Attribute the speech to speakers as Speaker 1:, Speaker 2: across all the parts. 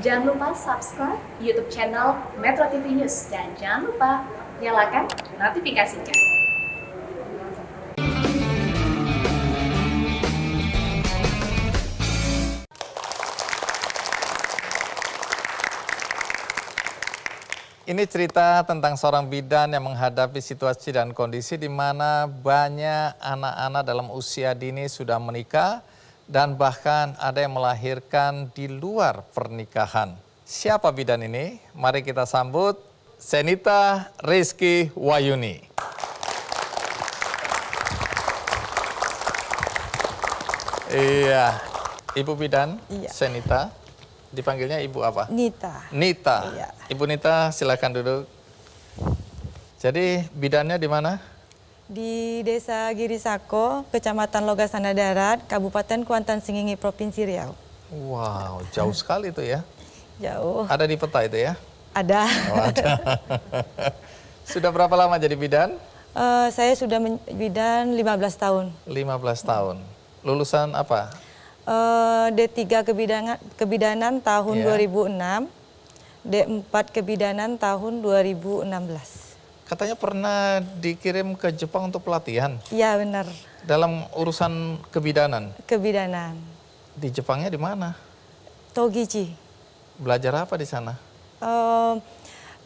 Speaker 1: Jangan lupa subscribe YouTube channel Metro TV News dan jangan lupa nyalakan notifikasinya.
Speaker 2: Ini cerita tentang seorang bidan yang menghadapi situasi dan kondisi di mana banyak anak-anak dalam usia dini sudah menikah dan bahkan ada yang melahirkan di luar pernikahan. Siapa bidan ini? Mari kita sambut Senita Rizky Wahyuni. Iya, Ibu bidan,
Speaker 3: Iya.
Speaker 2: Senita. Dipanggilnya Ibu apa?
Speaker 3: Nita.
Speaker 2: Nita.
Speaker 3: Iya.
Speaker 2: Ibu Nita, silakan duduk. Jadi bidannya di mana?
Speaker 3: Di Desa Girisako, Kecamatan Logasana Darat, Kabupaten Kuantan Sengingi, Provinsi Riau.
Speaker 2: Wow, jauh sekali itu ya.
Speaker 3: Jauh.
Speaker 2: Ada di peta itu ya?
Speaker 3: Ada.
Speaker 2: Oh, ada. Sudah berapa lama jadi bidan?
Speaker 3: Saya sudah bidan 15 tahun.
Speaker 2: 15 tahun. Lulusan apa?
Speaker 3: D3 kebidanan tahun
Speaker 2: Iya.
Speaker 3: 2006, D4 kebidanan tahun 2016.
Speaker 2: Katanya pernah dikirim ke Jepang untuk pelatihan
Speaker 3: Iya benar,
Speaker 2: dalam urusan kebidanan.
Speaker 3: kebidanan.
Speaker 2: Di Jepangnya di mana?
Speaker 3: Togichi.
Speaker 2: Belajar apa di sana?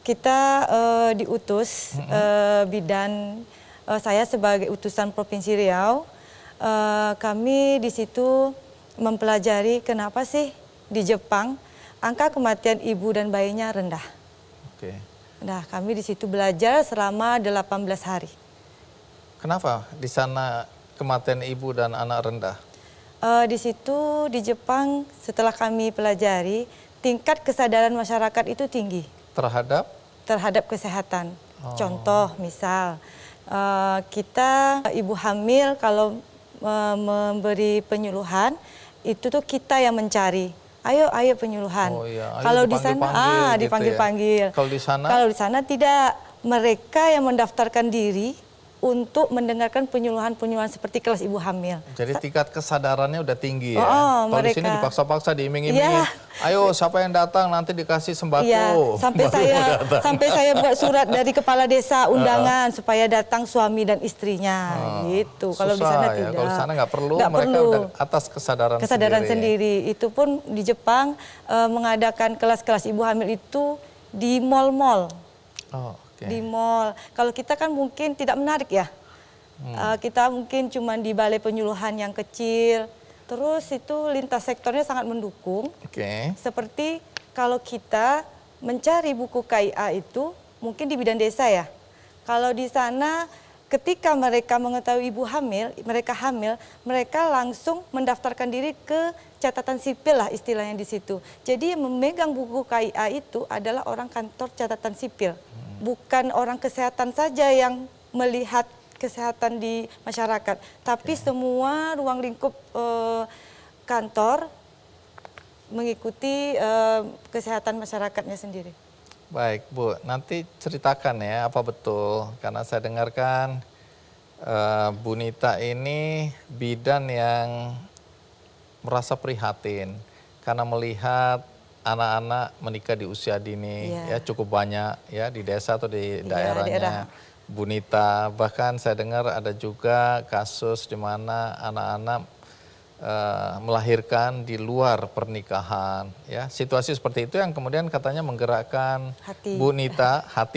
Speaker 3: Kita diutus bidan, saya sebagai utusan Provinsi Riau. Kami di situ mempelajari kenapa sih di Jepang angka kematian ibu dan bayinya rendah.
Speaker 2: Oke.
Speaker 3: Nah, kami di situ belajar selama 18 hari.
Speaker 2: Kenapa di sana kematian ibu dan anak rendah?
Speaker 3: Di situ di Jepang setelah kami pelajari tingkat kesadaran masyarakat itu tinggi
Speaker 2: Terhadap
Speaker 3: kesehatan. Contoh misal kita ibu hamil kalau memberi penyuluhan itu tuh kita yang mencari. Ayo penyuluhan.
Speaker 2: Oh iya, ayo
Speaker 3: Kalau di sana
Speaker 2: dipanggil-panggil gitu
Speaker 3: dipanggil-panggil.
Speaker 2: ya.
Speaker 3: Kalau di sana tidak, mereka yang mendaftarkan diri untuk mendengarkan penyuluhan-penyuluhan seperti kelas ibu hamil.
Speaker 2: Jadi tingkat kesadarannya udah tinggi ya.
Speaker 3: Oh,
Speaker 2: Kalau di sini
Speaker 3: mereka.
Speaker 2: dipaksa-paksa, diiming-imingi.
Speaker 3: Iya.
Speaker 2: Ayo siapa yang datang nanti dikasih sembako.
Speaker 3: Iya, sampai saya buat surat dari kepala desa undangan supaya datang suami dan istrinya gitu. Kalau di
Speaker 2: Susah
Speaker 3: sana
Speaker 2: ya.
Speaker 3: tidak.
Speaker 2: Kalau di sana nggak perlu,
Speaker 3: Nggak
Speaker 2: mereka
Speaker 3: perlu.
Speaker 2: udah atas kesadaran
Speaker 3: sendiri. Itu pun di Jepang mengadakan kelas-kelas ibu hamil itu di mall-mall.
Speaker 2: Oh, oke.
Speaker 3: Di mall. Kalau kita kan mungkin tidak menarik ya. Kita mungkin cuma di balai penyuluhan yang kecil. Terus itu lintas sektornya sangat mendukung.
Speaker 2: Oke.
Speaker 3: Seperti kalau kita mencari buku KIA itu mungkin di bidan desa ya. Kalau di sana ketika mereka mengetahui ibu hamil, mereka langsung mendaftarkan diri ke catatan sipil lah istilahnya di situ. Jadi yang memegang buku KIA itu adalah orang kantor catatan sipil. Bukan orang kesehatan saja yang melihat kesehatan di masyarakat, tapi semua ruang lingkup kantor mengikuti kesehatan masyarakatnya sendiri.
Speaker 2: Baik Bu, nanti ceritakan ya apa betul. Karena saya dengarkan Bu Nita ini bidan yang merasa prihatin karena melihat anak-anak menikah di usia dini, ya cukup banyak ya di desa atau di daerahnya Bu Nita. Bahkan saya dengar ada juga kasus di mana anak-anak melahirkan di luar pernikahan. Ya, situasi seperti itu yang kemudian katanya menggerakkan
Speaker 3: Hati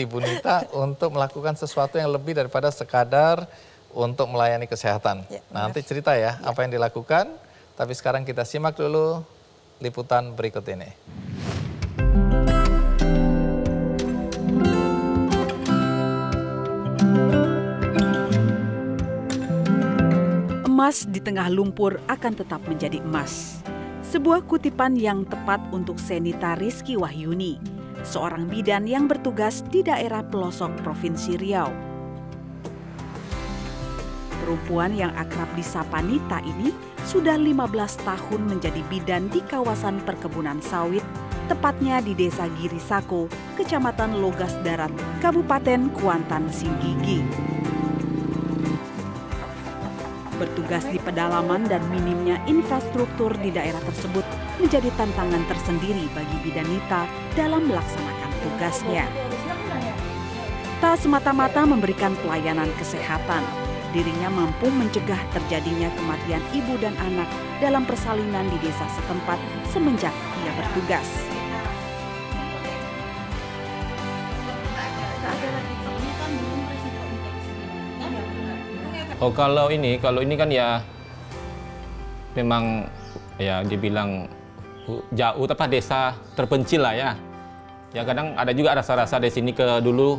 Speaker 2: Bu Nita untuk melakukan sesuatu yang lebih daripada sekadar untuk melayani kesehatan.
Speaker 3: Ya,
Speaker 2: Nanti cerita ya apa yang dilakukan. Tapi sekarang kita simak dulu liputan berikut ini.
Speaker 4: Emas di tengah lumpur akan tetap menjadi emas. Sebuah kutipan yang tepat untuk Senita Rizky Wahyuni, seorang bidan yang bertugas di daerah pelosok Provinsi Riau. Perempuan yang akrab disapa Nita ini sudah 15 tahun menjadi bidan di kawasan perkebunan sawit, tepatnya di Desa Girisako, Kecamatan Logas Darat, Kabupaten Kuantan Sengingi. Bertugas di pedalaman dan minimnya infrastruktur di daerah tersebut menjadi tantangan tersendiri bagi bidan Nita dalam melaksanakan tugasnya. Tak semata-mata memberikan pelayanan kesehatan, dirinya mampu mencegah terjadinya kematian ibu dan anak dalam persalinan di desa setempat semenjak ia bertugas.
Speaker 5: Oh, kalau ini kan ya memang ya dibilang jauh, tapi desa terpencil lah ya. Ya kadang ada juga rasa-rasa dari sini dulu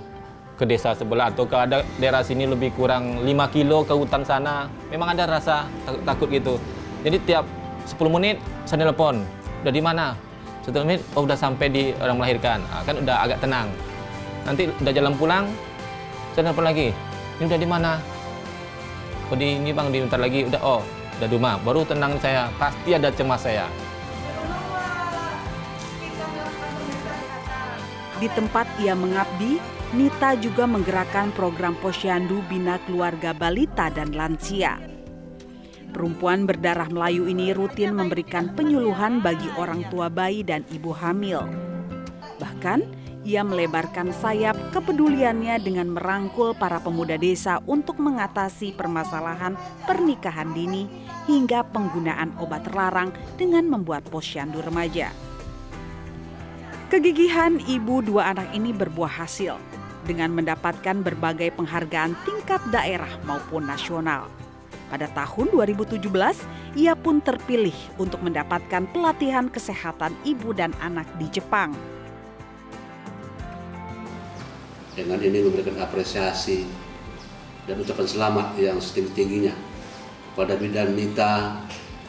Speaker 5: ke desa sebelah atau ke ada daerah sini lebih kurang 5 kilo ke hutan sana. Memang ada rasa takut gitu. Jadi tiap 10 menit saya telepon, udah di mana? 1 menit, oh udah sampai di orang melahirkan. Nah, kan udah agak tenang. Nanti udah jalan pulang, saya telepon lagi, ini udah di mana? Oh di ini bang, di bentar lagi udah, oh udah di rumah. Baru tenang saya, pasti ada cemas saya.
Speaker 4: Di tempat ia mengabdi, Nita juga menggerakkan program Posyandu Bina Keluarga Balita dan Lansia. Perempuan berdarah Melayu ini rutin memberikan penyuluhan bagi orang tua bayi dan ibu hamil. Bahkan, ia melebarkan sayap kepeduliannya dengan merangkul para pemuda desa untuk mengatasi permasalahan pernikahan dini hingga penggunaan obat terlarang dengan membuat posyandu remaja. Kegigihan ibu 2 anak ini berbuah hasil dengan mendapatkan berbagai penghargaan tingkat daerah maupun nasional. Pada tahun 2017, ia pun terpilih untuk mendapatkan pelatihan kesehatan ibu dan anak di Jepang.
Speaker 6: Dengan ini memberikan apresiasi dan ucapan selamat yang setinggi-tingginya pada bidan Nita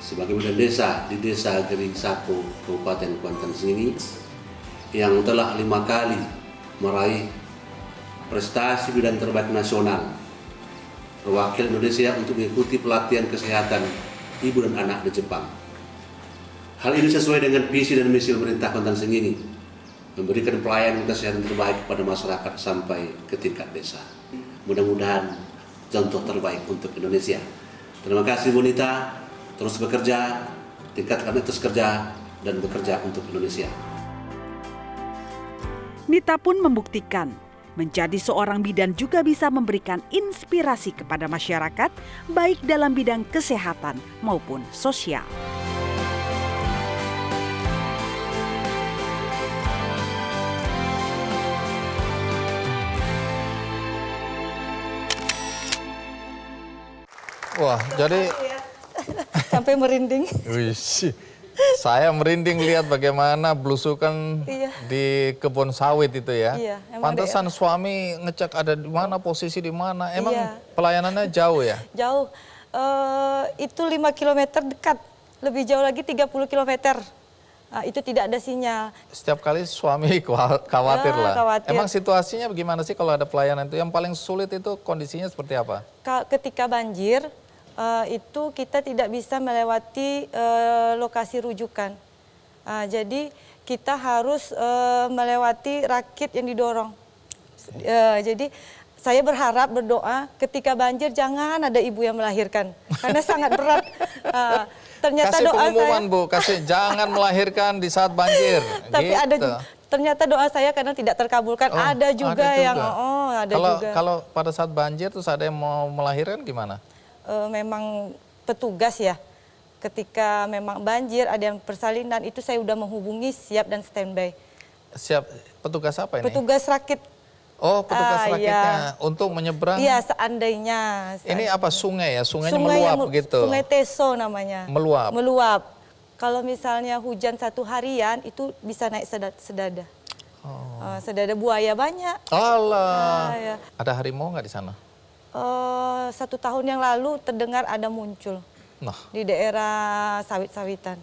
Speaker 6: sebagai bidan desa di Desa Girisako, Kabupaten Kuantan Sengingi yang telah 5 kali meraih prestasi bidan terbaik nasional perwakilan Indonesia untuk mengikuti pelatihan kesehatan ibu dan anak di Jepang. Hal ini sesuai dengan visi dan misi pemerintah Kuantan Sengingi, memberikan pelayanan kesehatan terbaik kepada masyarakat sampai ke tingkat desa. Mudah-mudahan contoh terbaik untuk Indonesia. Terima kasih Bu Nita, terus bekerja, tingkatkan etos kerja dan bekerja untuk Indonesia.
Speaker 4: Nita pun membuktikan menjadi seorang bidan juga bisa memberikan inspirasi kepada masyarakat baik dalam bidang kesehatan maupun sosial.
Speaker 2: Wah, jadi
Speaker 3: Sampai merinding.
Speaker 2: wih, saya merinding lihat bagaimana belusukan
Speaker 3: Iya.
Speaker 2: di kebun sawit itu ya.
Speaker 3: Iya, emang
Speaker 2: Pantesan suami ngecek ada di mana, posisi di mana. Emang
Speaker 3: Iya.
Speaker 2: pelayanannya jauh ya?
Speaker 3: Jauh. Itu 5 km dekat. Lebih jauh lagi 30 km. Itu tidak ada sinyal.
Speaker 2: Setiap kali suami khawatir
Speaker 3: Ya,
Speaker 2: lah.
Speaker 3: khawatir.
Speaker 2: Emang situasinya bagaimana sih kalau ada pelayanan itu? Yang paling sulit itu kondisinya seperti apa?
Speaker 3: Ketika banjir, itu kita tidak bisa melewati lokasi rujukan. Jadi kita harus melewati rakit yang didorong. Jadi saya berdoa ketika banjir jangan ada ibu yang melahirkan karena sangat berat. Ternyata
Speaker 2: Kasih
Speaker 3: doa
Speaker 2: pengumuman
Speaker 3: saya,
Speaker 2: Bu, kasih jangan melahirkan di saat banjir.
Speaker 3: tapi ada
Speaker 2: gitu.
Speaker 3: ternyata doa saya kadang tidak terkabulkan.
Speaker 2: Oh,
Speaker 3: ada juga
Speaker 2: ada
Speaker 3: yang
Speaker 2: juga.
Speaker 3: ada juga.
Speaker 2: Kalau pada saat banjir terus ada yang mau melahirkan gimana?
Speaker 3: Memang petugas ya. Ketika memang banjir ada yang persalinan itu saya udah menghubungi siap dan standby.
Speaker 2: Siap, petugas apa ini?
Speaker 3: Petugas rakit.
Speaker 2: Oh, petugas rakitnya
Speaker 3: iya.
Speaker 2: untuk menyeberang.
Speaker 3: Iya, seandainya.
Speaker 2: Ini apa, sungai ya? Sungainya
Speaker 3: Sungai
Speaker 2: meluap
Speaker 3: yang
Speaker 2: gitu.
Speaker 3: Sungai Teso namanya.
Speaker 2: Meluap.
Speaker 3: Meluap. Kalau misalnya hujan 1 harian itu bisa naik sedada. Sedada buaya banyak.
Speaker 2: Allah.
Speaker 3: Ya.
Speaker 2: Ada harimau nggak di sana?
Speaker 3: 1 tahun yang lalu terdengar ada muncul
Speaker 2: Nah,
Speaker 3: di daerah sawit-sawitan.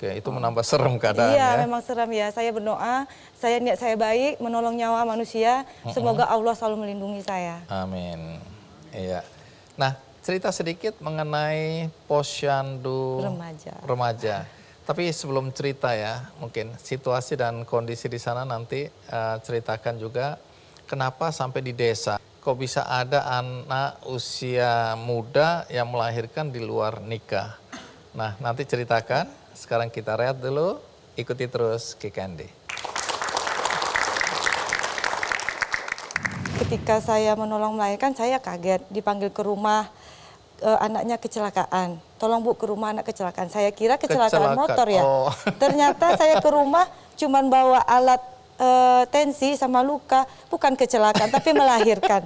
Speaker 2: oke, itu menambah serem keadaan
Speaker 3: Iya,
Speaker 2: ya.
Speaker 3: memang seram ya. Saya berdoa, niat saya baik, menolong nyawa manusia. Semoga Allah selalu melindungi saya.
Speaker 2: Amin. Iya. Nah, cerita sedikit mengenai posyandu remaja. Tapi sebelum cerita ya, mungkin situasi dan kondisi di sana nanti ceritakan juga kenapa sampai di desa. Kok bisa ada anak usia muda yang melahirkan di luar nikah? Nah, nanti ceritakan sekarang kita rehat dulu, ikuti terus KKND.
Speaker 3: Ketika saya menolong melahirkan, saya kaget dipanggil ke rumah, anaknya kecelakaan. Tolong Bu, ke rumah anak kecelakaan. Saya kira kecelakaan motor ya.
Speaker 2: Oh.
Speaker 3: Ternyata saya ke rumah cuman bawa alat tensi sama luka, bukan kecelakaan tapi melahirkan.